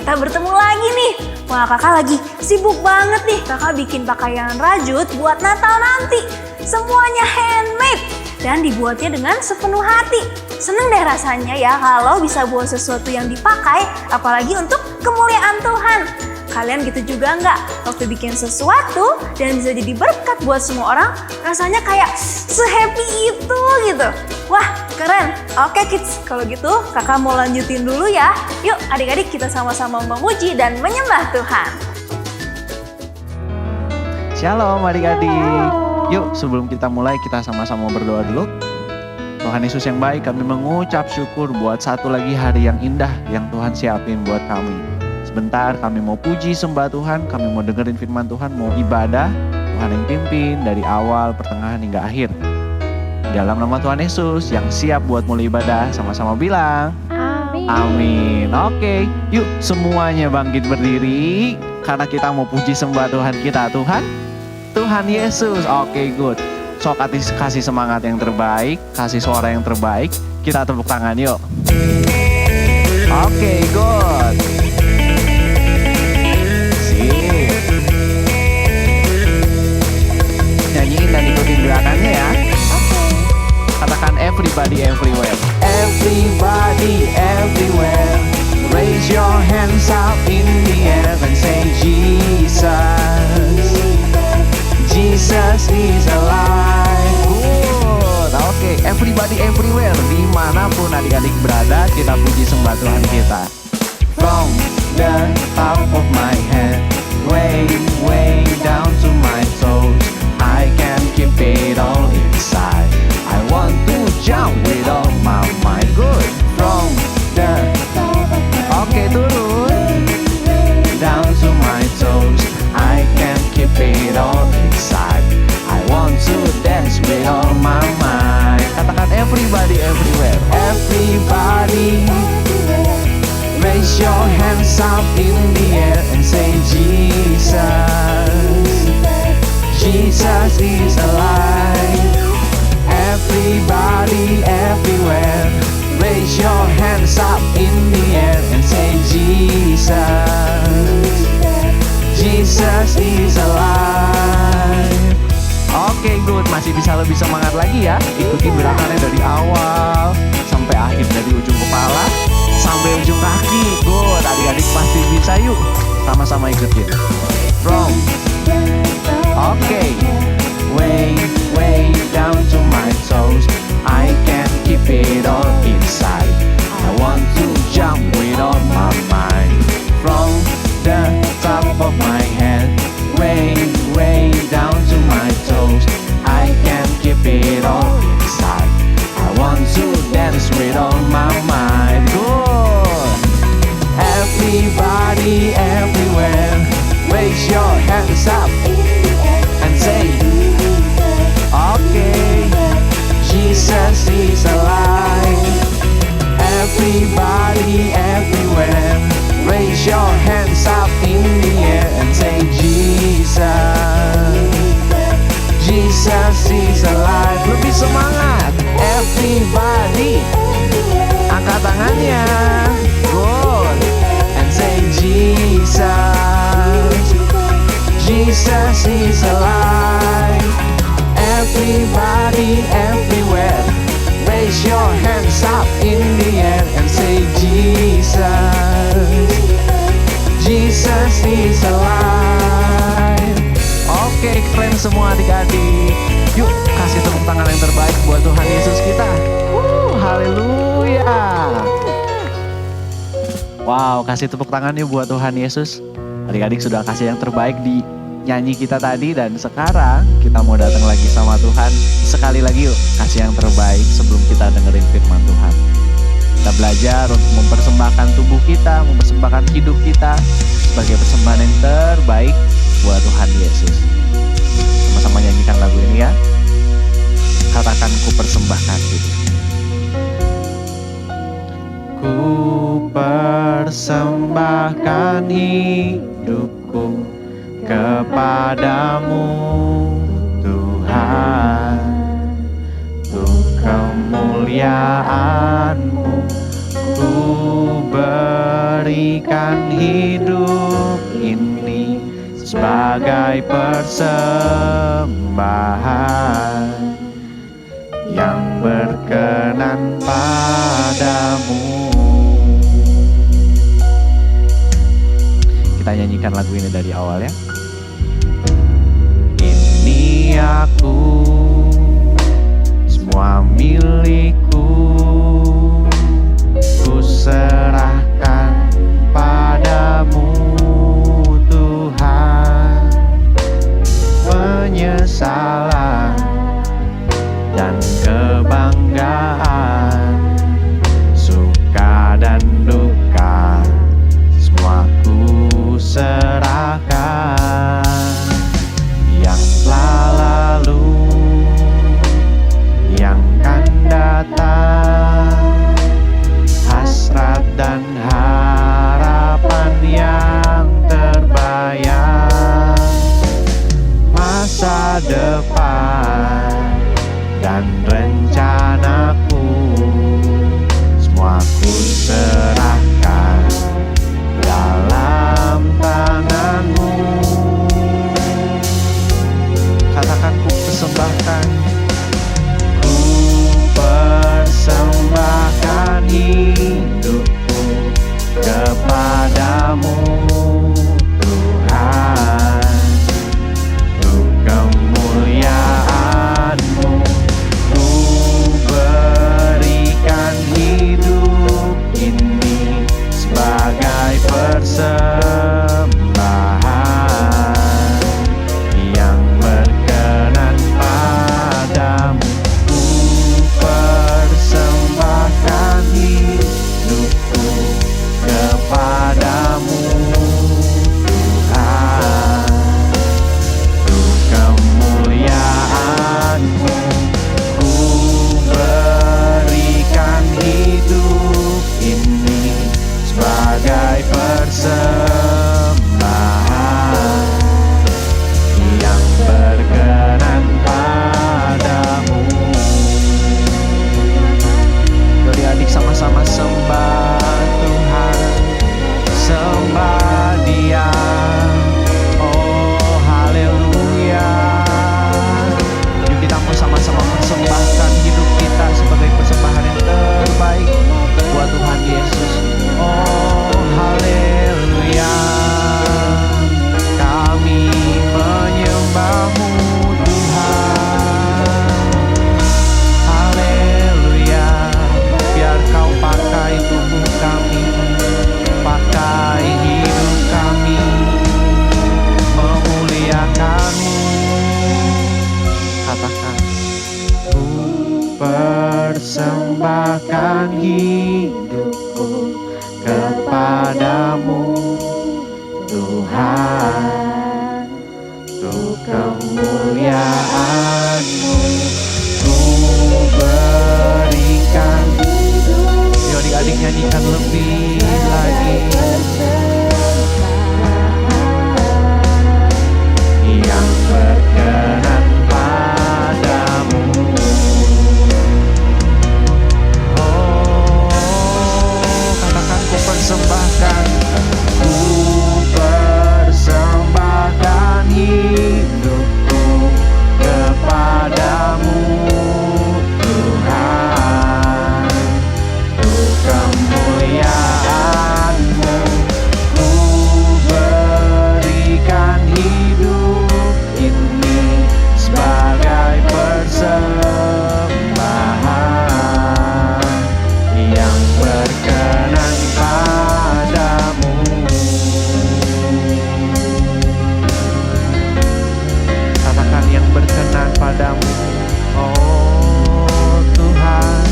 kita bertemu lagi nih. Wah, kakak lagi sibuk banget nih. Kakak bikin pakaian rajut buat Natal nanti. Semuanya handmade dan dibuatnya dengan sepenuh hati. Seneng deh rasanya ya kalau bisa buat sesuatu yang dipakai, apalagi untuk kemuliaan Tuhan. Kalian gitu juga nggak? Waktu bikin sesuatu dan bisa jadi berkat buat semua orang, rasanya kayak se-happy itu gitu. Wah, keren. Oke kids, kalau gitu kakak mau lanjutin dulu ya. Yuk adik-adik kita sama-sama memuji dan menyembah Tuhan. Shalom adik-adik. Yuk sebelum kita mulai kita sama-sama berdoa dulu. Tuhan Yesus yang baik, kami mengucap syukur buat satu lagi hari yang indah yang Tuhan siapin buat kami. Sebentar kami mau puji sembah Tuhan, kami mau dengerin firman Tuhan, mau ibadah. Tuhan yang pimpin dari awal, pertengahan hingga akhir. Dalam nama Tuhan Yesus yang siap buat mulai ibadah, sama-sama bilang Amin. amin. Oke, yuk semuanya bangkit berdiri karena kita mau puji sembah Tuhan kita, Tuhan Yesus. Oke, good. So kasih semangat yang terbaik, kasih suara yang terbaik. Kita tepuk tangan yuk. Oke, good. Nyanyiin dan ikutin gerakannya ya. Katakan everybody everywhere. Everybody everywhere. Raise your hands up in the air and say Jesus. Jesus is alive. Good. Oke, everybody everywhere. Dimanapun adik-adik berada, kita puji sembah Tuhan kita. From the top of my head, way down to my toes, I can keep it all inside. I want to jump with all my might. Good. From the turun down to my toes, I can keep it all inside. I want to dance with all my might. Katakan everybody everywhere. Everybody raise your hands up in the air and say Jesus. Jesus is alive. Everybody everywhere, raise your hands up in the air and say Jesus. Jesus is alive. Oke, good. Masih bisa lebih semangat lagi ya. Ikuti gerakannya dari awal sampai akhir, dari ujung kepala sampai ujung kaki. Good. Adik-adik pasti bisa, yuk sama-sama ikutin. From way down to my toes, I can keep it all inside. I want to jump with all my mind. From the top of my head, way down to my toes, I can keep it all inside. I want to dance with all my mind. Good. Everybody everywhere, raise your hands up and say, okay, Jesus is alive. Everybody everywhere, raise your hands up in the air and say Jesus. Jesus is alive. Lebih semangat. Everybody, angkat tangannya. Good. And say Jesus. Jesus is alive. Everybody everywhere, raise your hands up in the air and say Jesus. Jesus is alive. Oke, keren semua adik-adik. Yuk kasih tepuk tangan yang terbaik buat Tuhan Yesus kita. Haleluya. Wow, kasih tepuk tangan yuk buat Tuhan Yesus. Adik-adik sudah kasih yang terbaik di nyanyi kita tadi, dan sekarang kita mau datang lagi sama Tuhan. Sekali lagi yuk kasih yang terbaik sebelum kita dengerin firman Tuhan. Kita belajar untuk mempersembahkan tubuh kita, mempersembahkan hidup kita sebagai persembahan yang terbaik buat Tuhan Yesus. Sama-sama nyanyikan lagu ini ya. Katakan ku persembahkan hidup. Ku persembahkan hidupku kepadamu Tuhan, untuk kemuliaan-Mu ku berikan hidup ini sebagai persembahan yang berkenan padamu. Kita nyanyikan lagu ini dari awal ya. Ini aku, semua milikku, ku serahkan padamu Tuhan. Penyesalan dan kebanggaan, suka dan duka, semua ku serahkan. Yang telah lalu, yang kan datang, hasrat dan harapan yang terbayang, masa depan dan rencanaku, semua ku serahkan dalam tanganmu. Katakan ku persembahkan, ku persembahkan hidupku kepadamu Tuhan, untuk kemuliaan-Mu. Ku berikan hidup ini sebagai persembahan yang berkenan padamu. Ku persembahkan hidupku kepadamu Tuhan, untuk kemuliaan-Mu. Ku berikan hidup ini sebagai persembahan yang berkenan padamu. Adik-adik sama-sama sembah Tuhan, sembah Dia. Oh haleluya. Yuk kita mau sama-sama persembahkan hidup kita sebagai persembahan yang terbaik buat Tuhan Yesus. Oh haleluya. Kami menyembah-Mu Tuhan. Haleluya. Biar Kau pakai tubuh kami, pakai hidup kami, memuliakan-Mu. Katakan, ku persembahkan hidupku kepadamu Tuhan, untuk kemuliaan-Mu. Ku berikan. Yuk adik-adik nyanyikan lebih lagi. Yang berkenan padamu. Oh, katakan ku persembahkan, ku persembahkan hidupku kepadamu Tuhan, untuk kemuliaan-Mu. Ku berikan hidup ini sebagai persembahan yang berkenan padamu. Katakan yang berkenan padamu, oh Tuhan,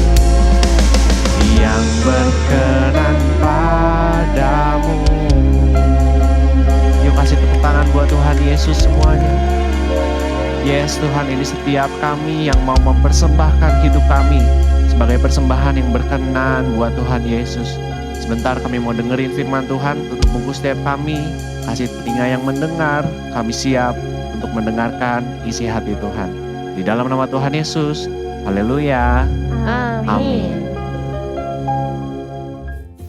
yang berkenan padamu. Yuk kasih tepuk tangan buat Tuhan Yesus semuanya. Yes Tuhan, ini setiap kami yang mau mempersembahkan hidup kami sebagai persembahan yang berkenan buat Tuhan Yesus. Sebentar kami mau dengerin firman Tuhan. Tutup buku setiap kami, kasih telinga yang mendengar. Kami siap untuk mendengarkan isi hati Tuhan. Di dalam nama Tuhan Yesus, haleluya. Amin.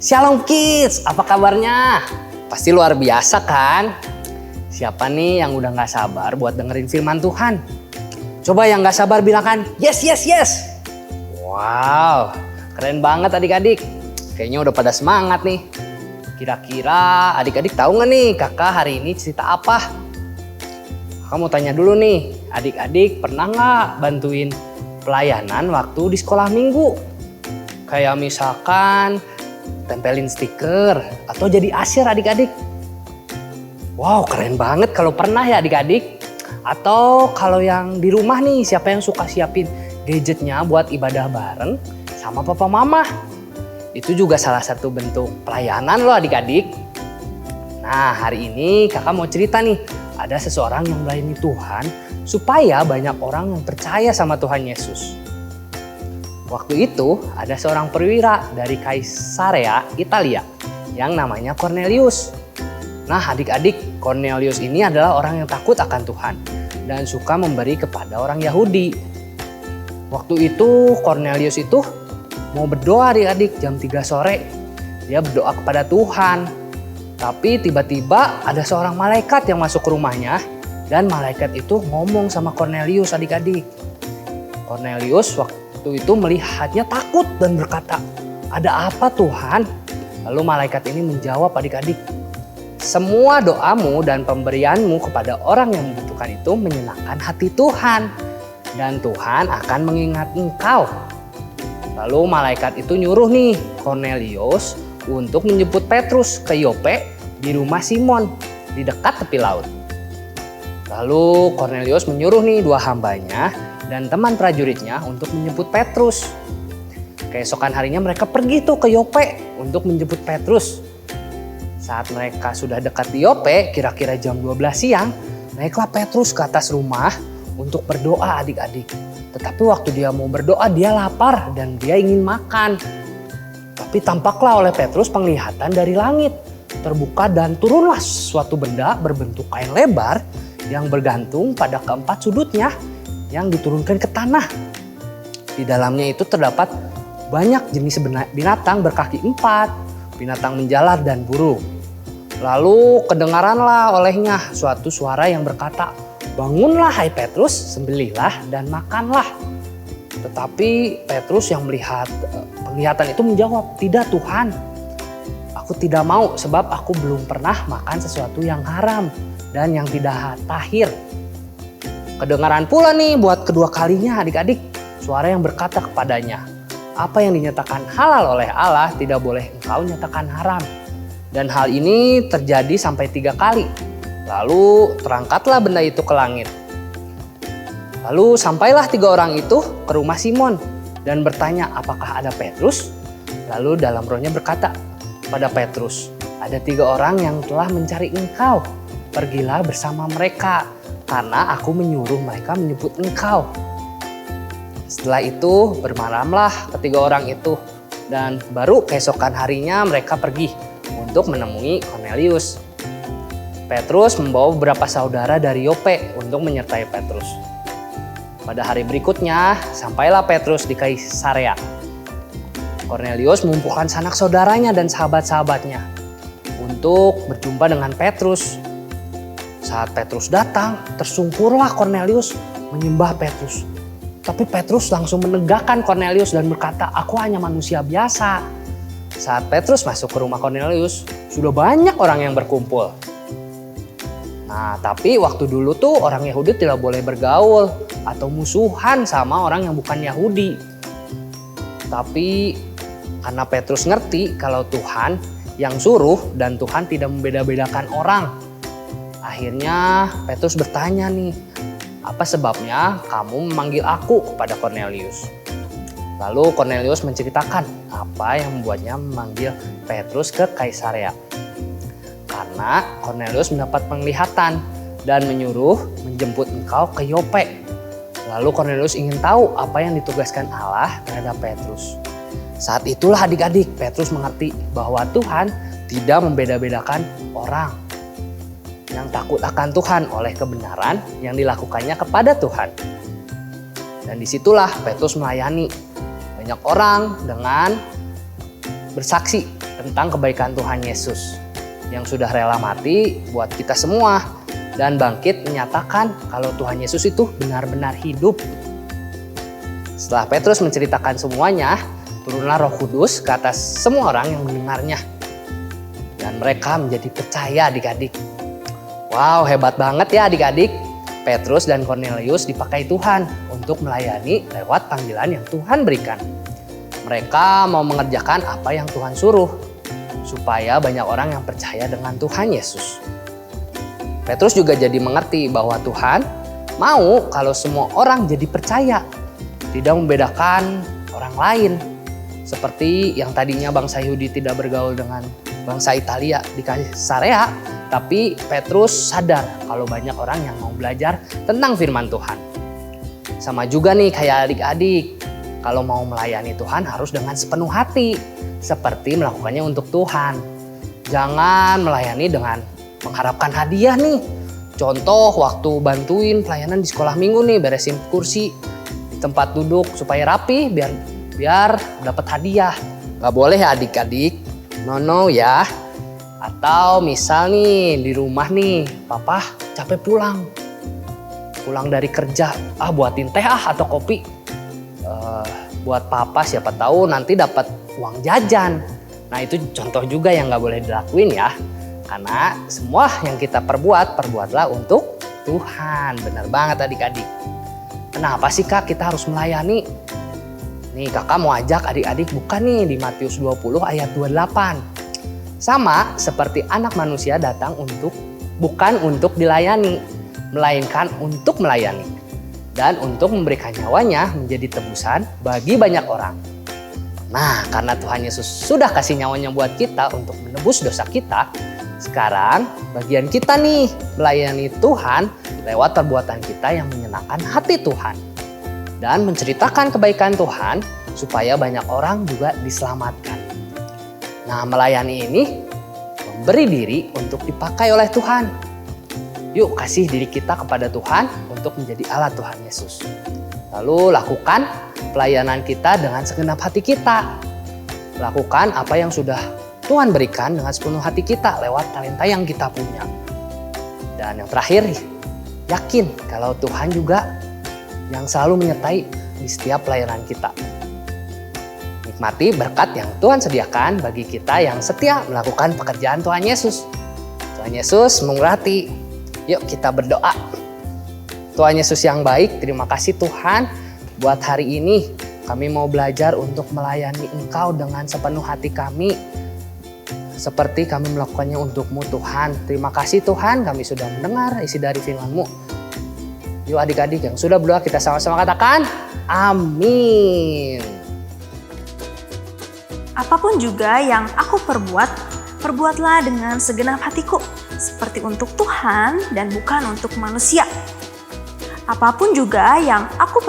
Shalom Kids, apa kabarnya? Pasti luar biasa kan? Siapa nih yang udah gak sabar buat dengerin firman Tuhan? Coba yang gak sabar bilangkan, yes, yes, yes. Wow, keren banget adik-adik. Kayaknya udah pada semangat nih. Kira-kira adik-adik tahu gak nih kakak hari ini cerita apa? Kakak mau tanya dulu nih, adik-adik pernah gak bantuin pelayanan waktu di sekolah minggu? Kayak misalkan tempelin stiker atau jadi asyir adik-adik. Wow, keren banget kalau pernah ya adik-adik. Atau kalau yang di rumah nih, siapa yang suka siapin gadgetnya buat ibadah bareng sama papa mama? Itu juga salah satu bentuk pelayanan loh adik-adik. Nah, hari ini kakak mau cerita nih, ada seseorang yang melayani Tuhan supaya banyak orang yang percaya sama Tuhan Yesus. Waktu itu ada seorang perwira dari Kaisarea, Italia yang namanya Cornelius. Nah adik-adik, Cornelius ini adalah orang yang takut akan Tuhan dan suka memberi kepada orang Yahudi. Waktu itu Cornelius itu mau berdoa adik-adik jam 3 sore. Dia berdoa kepada Tuhan. Tapi tiba-tiba ada seorang malaikat yang masuk ke rumahnya dan malaikat itu ngomong sama Cornelius adik-adik. Cornelius waktu itu melihatnya takut dan berkata, "Ada apa Tuhan?" Lalu malaikat ini menjawab adik-adik, "Semua doamu dan pemberianmu kepada orang yang membutuhkan itu menyenangkan hati Tuhan. Dan Tuhan akan mengingat engkau." Lalu malaikat itu nyuruh nih Cornelius untuk menjemput Petrus ke Yope di rumah Simon di dekat tepi laut. Lalu Cornelius menyuruh nih 2 hambanya dan teman prajuritnya untuk menjemput Petrus. Keesokan harinya mereka pergi tuh ke Yope untuk menjemput Petrus. Saat mereka sudah dekat di Yope, kira-kira jam 12 siang, naiklah Petrus ke atas rumah untuk berdoa adik-adik. Tetapi waktu dia mau berdoa, dia lapar dan dia ingin makan. Tapi tampaklah oleh Petrus penglihatan dari langit terbuka dan turunlah suatu benda berbentuk kain lebar yang bergantung pada keempat sudutnya yang diturunkan ke tanah. Di dalamnya itu terdapat banyak jenis binatang berkaki 4, binatang menjalar dan burung. Lalu kedengaranlah olehnya suatu suara yang berkata, "Bangunlah hai Petrus, sembelihlah dan makanlah." Tetapi Petrus yang melihat penglihatan itu menjawab, "Tidak Tuhan, aku tidak mau sebab aku belum pernah makan sesuatu yang haram dan yang tidak tahir." Kedengaran pula nih buat kedua kalinya adik-adik suara yang berkata kepadanya, "Apa yang dinyatakan halal oleh Allah tidak boleh engkau nyatakan haram." Dan hal ini terjadi sampai 3 kali. Lalu terangkatlah benda itu ke langit. Lalu sampailah 3 orang itu ke rumah Simon dan bertanya, "Apakah ada Petrus?" Lalu dalam rohnya berkata pada Petrus, "Ada 3 orang yang telah mencari engkau. Pergilah bersama mereka, karena aku menyuruh mereka menyebut engkau." Setelah itu bermalamlah ketiga orang itu dan baru keesokan harinya mereka pergi untuk menemui Cornelius. Petrus membawa beberapa saudara dari Yope untuk menyertai Petrus. Pada hari berikutnya sampailah Petrus di Kaisarea. Cornelius mengumpulkan sanak saudaranya dan sahabat-sahabatnya untuk berjumpa dengan Petrus. Saat Petrus datang, tersungkurlah Cornelius menyembah Petrus. Tapi Petrus langsung menegakkan Cornelius dan berkata, "Aku hanya manusia biasa." Saat Petrus masuk ke rumah Cornelius, sudah banyak orang yang berkumpul. Nah, tapi waktu dulu tuh orang Yahudi tidak boleh bergaul atau musuhan sama orang yang bukan Yahudi. Tapi karena Petrus ngerti kalau Tuhan yang suruh dan Tuhan tidak membeda-bedakan orang. Akhirnya Petrus bertanya nih, "Apa sebabnya kamu memanggil aku?" kepada Cornelius. Lalu Cornelius menceritakan apa yang membuatnya memanggil Petrus ke Kaisarea. Karena Cornelius mendapat penglihatan dan menyuruh menjemput engkau ke Yope. Lalu Cornelius ingin tahu apa yang ditugaskan Allah terhadap Petrus. Saat itulah adik-adik Petrus mengerti bahwa Tuhan tidak membeda-bedakan orang yang takut akan Tuhan oleh kebenaran yang dilakukannya kepada Tuhan. Dan disitulah Petrus melayani banyak orang dengan bersaksi tentang kebaikan Tuhan Yesus yang sudah rela mati buat kita semua dan bangkit menyatakan kalau Tuhan Yesus itu benar-benar hidup. Setelah Petrus menceritakan semuanya, turunlah Roh Kudus ke atas semua orang yang mendengarnya. Dan mereka menjadi percaya adik-adik. Wow, hebat banget ya adik-adik. Petrus dan Cornelius dipakai Tuhan untuk melayani lewat panggilan yang Tuhan berikan. Mereka mau mengerjakan apa yang Tuhan suruh, supaya banyak orang yang percaya dengan Tuhan Yesus. Petrus juga jadi mengerti bahwa Tuhan mau kalau semua orang jadi percaya, tidak membedakan orang lain. Seperti yang tadinya bangsa Yahudi tidak bergaul dengan bangsa Italia di Kaisarea, tapi Petrus sadar kalau banyak orang yang mau belajar tentang firman Tuhan. Sama juga nih kayak adik-adik, kalau mau melayani Tuhan harus dengan sepenuh hati, seperti melakukannya untuk Tuhan. Jangan melayani dengan mengharapkan hadiah nih. Contoh waktu bantuin pelayanan di sekolah minggu nih, beresin kursi di tempat duduk supaya rapi biar dapat hadiah. Gak boleh ya adik-adik, no ya. Atau misal nih di rumah nih, papa capek pulang dari kerja, buatin teh atau kopi buat papa, siapa tahu nanti dapat uang jajan. Nah itu contoh juga yang gak boleh dilakuin ya. Karena semua yang kita perbuatlah untuk Tuhan. Benar banget adik-adik. Kenapa sih kak kita harus melayani? Nih kakak mau ajak adik-adik buka nih di Matius 20 ayat 28. Sama seperti anak manusia datang bukan untuk dilayani, melainkan untuk melayani. Dan untuk memberikan nyawanya menjadi tebusan bagi banyak orang. Nah karena Tuhan Yesus sudah kasih nyawanya buat kita untuk menebus dosa kita, sekarang bagian kita nih melayani Tuhan lewat perbuatan kita yang menyenangkan hati Tuhan. Dan menceritakan kebaikan Tuhan supaya banyak orang juga diselamatkan. Nah melayani ini memberi diri untuk dipakai oleh Tuhan. Yuk kasih diri kita kepada Tuhan untuk menjadi alat Tuhan Yesus. Lalu lakukan pelayanan kita dengan segenap hati kita. Lakukan apa yang sudah Tuhan berikan dengan sepenuh hati kita lewat talenta yang kita punya. Dan yang terakhir, yakin kalau Tuhan juga yang selalu menyertai di setiap pelayanan kita. Nikmati berkat yang Tuhan sediakan bagi kita yang setia melakukan pekerjaan Tuhan Yesus. Tuhan Yesus memberkati. Yuk kita berdoa. Tuhan Yesus yang baik, terima kasih Tuhan buat hari ini. Kami mau belajar untuk melayani Engkau dengan sepenuh hati kami. Seperti kami melakukannya untuk-Mu Tuhan. Terima kasih Tuhan kami sudah mendengar isi dari firman-Mu. Yuk adik-adik yang sudah berdoa kita sama-sama katakan amin. Apapun juga yang aku perbuatlah dengan segenap hatiku, seperti untuk Tuhan dan bukan untuk manusia. Apapun juga yang aku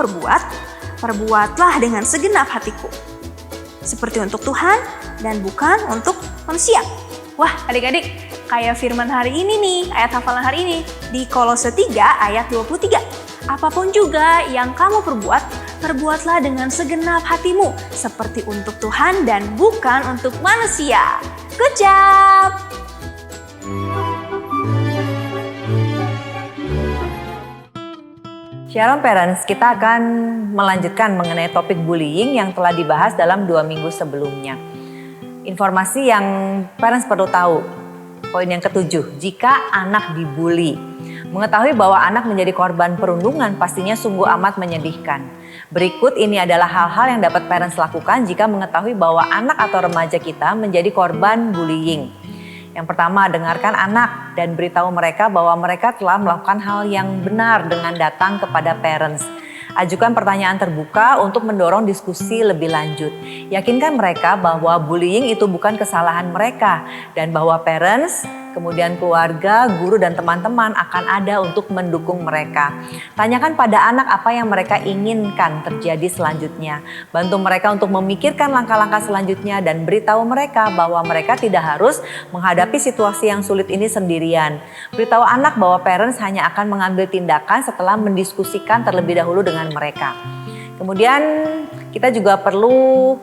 perbuatlah dengan segenap hatiku, seperti untuk Tuhan dan bukan untuk manusia. Wah adik-adik, kayak firman hari ini nih, ayat hafalan hari ini di Kolose 3 ayat 23. Apapun juga yang kamu perbuatlah dengan segenap hatimu, seperti untuk Tuhan dan bukan untuk manusia. Good job! Shalom Parents, kita akan melanjutkan mengenai topik bullying yang telah dibahas dalam 2 minggu sebelumnya. Informasi yang parents perlu tahu. Poin yang ke-7, jika anak dibully. Mengetahui bahwa anak menjadi korban perundungan pastinya sungguh amat menyedihkan. Berikut ini adalah hal-hal yang dapat parents lakukan jika mengetahui bahwa anak atau remaja kita menjadi korban bullying. Yang pertama, dengarkan anak dan beritahu mereka bahwa mereka telah melakukan hal yang benar dengan datang kepada parents. Ajukan pertanyaan terbuka untuk mendorong diskusi lebih lanjut. Yakinkan mereka bahwa bullying itu bukan kesalahan mereka dan bahwa parents, kemudian keluarga, guru dan teman-teman akan ada untuk mendukung mereka. Tanyakan pada anak apa yang mereka inginkan terjadi selanjutnya. Bantu mereka untuk memikirkan langkah-langkah selanjutnya dan beritahu mereka bahwa mereka tidak harus menghadapi situasi yang sulit ini sendirian. Beritahu anak bahwa parents hanya akan mengambil tindakan setelah mendiskusikan terlebih dahulu dengan mereka. Kemudian kita juga perlu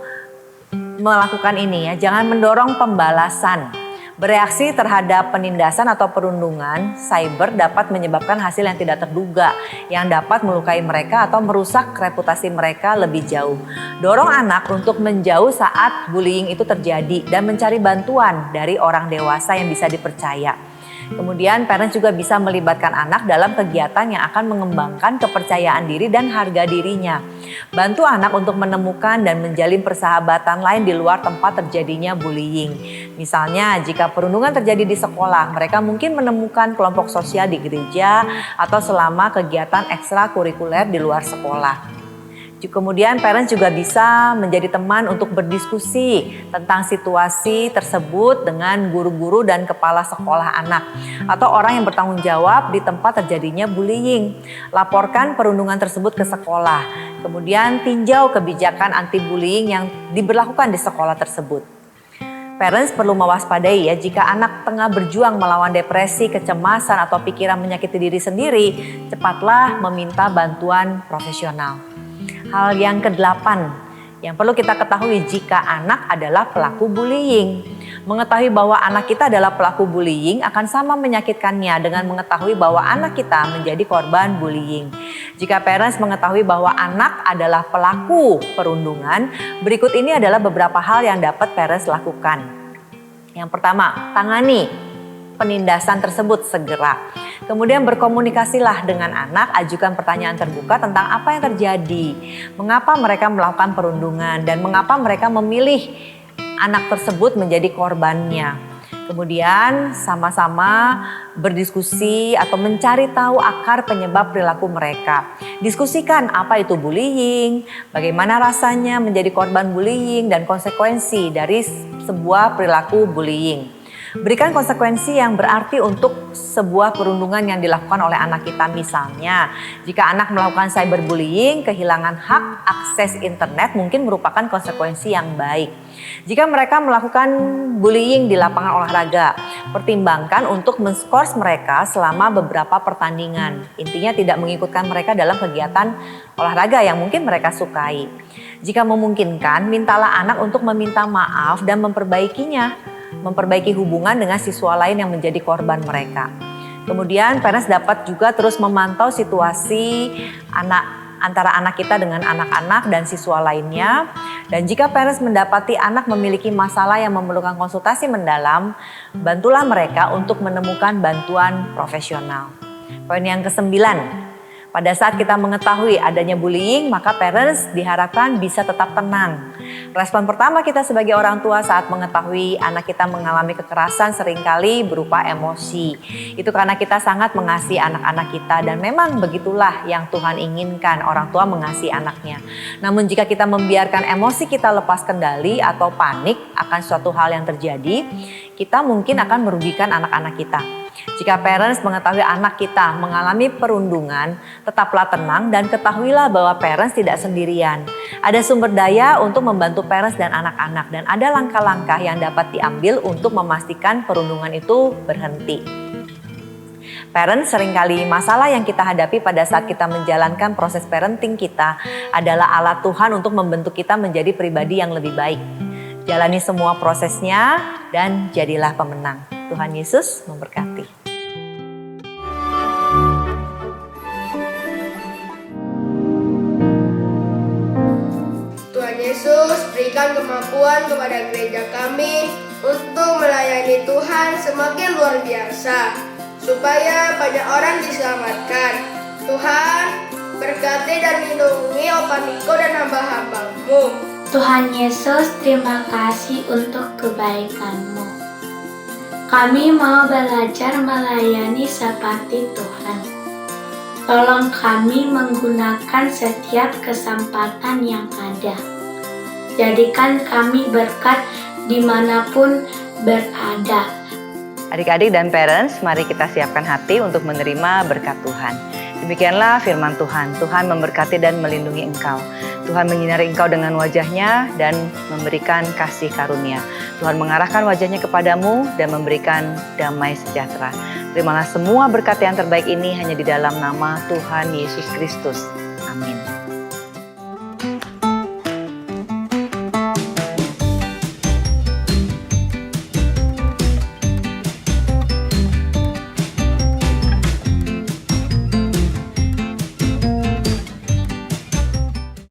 melakukan ini ya, jangan mendorong pembalasan. Bereaksi terhadap penindasan atau perundungan cyber dapat menyebabkan hasil yang tidak terduga yang dapat melukai mereka atau merusak reputasi mereka lebih jauh. Dorong anak untuk menjauh saat bullying itu terjadi dan mencari bantuan dari orang dewasa yang bisa dipercaya. Kemudian parents juga bisa melibatkan anak dalam kegiatan yang akan mengembangkan kepercayaan diri dan harga dirinya. Bantu anak untuk menemukan dan menjalin persahabatan lain di luar tempat terjadinya bullying. Misalnya jika perundungan terjadi di sekolah, mereka mungkin menemukan kelompok sosial di gereja atau selama kegiatan ekstrakurikuler di luar sekolah. Kemudian parents juga bisa menjadi teman untuk berdiskusi tentang situasi tersebut dengan guru-guru dan kepala sekolah anak atau orang yang bertanggung jawab di tempat terjadinya bullying. Laporkan perundungan tersebut ke sekolah. Kemudian tinjau kebijakan anti bullying yang diberlakukan di sekolah tersebut. Parents perlu mewaspadai ya jika anak tengah berjuang melawan depresi, kecemasan atau pikiran menyakiti diri sendiri, cepatlah meminta bantuan profesional. Hal yang ke-8 yang perlu kita ketahui jika anak adalah pelaku bullying. Mengetahui bahwa anak kita adalah pelaku bullying akan sama menyakitkannya dengan mengetahui bahwa anak kita menjadi korban bullying. Jika parents mengetahui bahwa anak adalah pelaku perundungan, berikut ini adalah beberapa hal yang dapat parents lakukan. Yang pertama, tangani penindasan tersebut segera. Kemudian berkomunikasilah dengan anak, ajukan pertanyaan terbuka tentang apa yang terjadi, mengapa mereka melakukan perundungan, dan mengapa mereka memilih anak tersebut menjadi korbannya. Kemudian sama-sama berdiskusi atau mencari tahu akar penyebab perilaku mereka. Diskusikan apa itu bullying, bagaimana rasanya menjadi korban bullying, dan konsekuensi dari sebuah perilaku bullying. Berikan konsekuensi yang berarti untuk sebuah perundungan yang dilakukan oleh anak kita. Misalnya, jika anak melakukan cyberbullying, kehilangan hak akses internet mungkin merupakan konsekuensi yang baik. Jika mereka melakukan bullying di lapangan olahraga, pertimbangkan untuk men-skors mereka selama beberapa pertandingan. Intinya tidak mengikutkan mereka dalam kegiatan olahraga yang mungkin mereka sukai. Jika memungkinkan, mintalah anak untuk meminta maaf dan memperbaiki hubungan dengan siswa lain yang menjadi korban mereka. Kemudian parents dapat juga terus memantau situasi antara anak kita dengan anak-anak dan siswa lainnya. Dan jika parents mendapati anak memiliki masalah yang memerlukan konsultasi mendalam, bantulah mereka untuk menemukan bantuan profesional. Poin yang ke-9. Pada saat kita mengetahui adanya bullying, maka parents diharapkan bisa tetap tenang. Respon pertama kita sebagai orang tua saat mengetahui anak kita mengalami kekerasan seringkali berupa emosi. Itu karena kita sangat mengasihi anak-anak kita dan memang begitulah yang Tuhan inginkan, orang tua mengasihi anaknya. Namun jika kita membiarkan emosi kita lepas kendali atau panik akan suatu hal yang terjadi, kita mungkin akan merugikan anak-anak kita. Jika parents mengetahui anak kita mengalami perundungan, tetaplah tenang dan ketahuilah bahwa parents tidak sendirian. Ada sumber daya untuk membantu parents dan anak-anak dan ada langkah-langkah yang dapat diambil untuk memastikan perundungan itu berhenti. Parents seringkali masalah yang kita hadapi pada saat kita menjalankan proses parenting kita adalah alat Tuhan untuk membentuk kita menjadi pribadi yang lebih baik. Jalani semua prosesnya dan jadilah pemenang. Tuhan Yesus memberkati. Tuhan Yesus berikan kemampuan kepada gereja kami untuk melayani Tuhan semakin luar biasa, supaya banyak orang diselamatkan. Tuhan, berkati dan lindungi Opa Niko dan hamba-hamba-Mu. Tuhan Yesus, terima kasih untuk kebaikan-Mu. Kami mau belajar melayani seperti Tuhan. Tolong kami menggunakan setiap kesempatan yang ada. Jadikan kami berkat dimanapun berada. Adik-adik dan parents, mari kita siapkan hati untuk menerima berkat Tuhan. Demikianlah firman Tuhan. Tuhan memberkati dan melindungi engkau. Tuhan menyinari engkau dengan wajah-Nya dan memberikan kasih karunia. Tuhan mengarahkan wajah-Nya kepadamu dan memberikan damai sejahtera. Terimalah semua berkat yang terbaik ini hanya di dalam nama Tuhan Yesus Kristus. Amin.